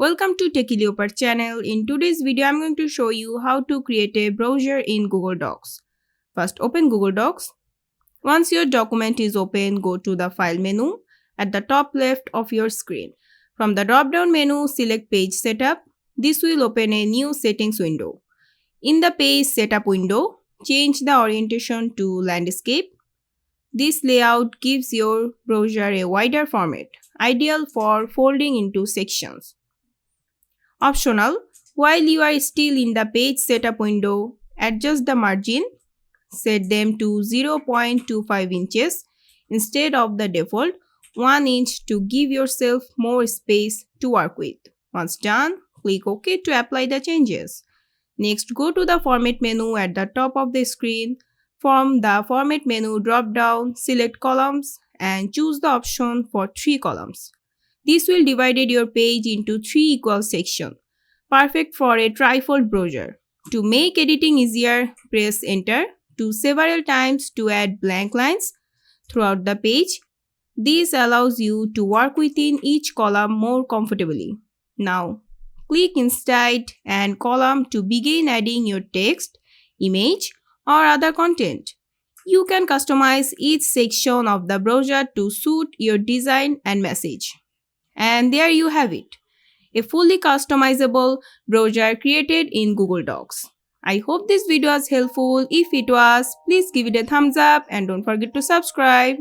Welcome to Techie Leopard channel. In today's video, I'm going to show you how to create a brochure in Google Docs. First, open Google Docs. Once your document is open, go to the File menu at the top left of your screen. From the drop-down menu, select Page Setup. This will open a new settings window. In the Page Setup window, change the orientation to landscape. This layout gives your brochure a wider format, ideal for folding into sections. Optional, while you are still in the page setup window, adjust the margin, set them to 0.25 inches instead of the default 1 inch to give yourself more space to work with. Once done, click OK to apply the changes. Next, go to the Format menu at the top of the screen. From the Format menu drop-down, select Columns and choose the option for 3 columns. This will divide your page into 3 equal sections, perfect for a trifold brochure. To make editing easier, press Enter several times to add blank lines throughout the page. This allows you to work within each column more comfortably. Now, click inside and column to begin adding your text, image, or other content. You can customize each section of the brochure to suit your design and message. And there you have it, a fully customizable brochure created in Google Docs. I hope this video was helpful. If it was, please give it a thumbs up and don't forget to subscribe.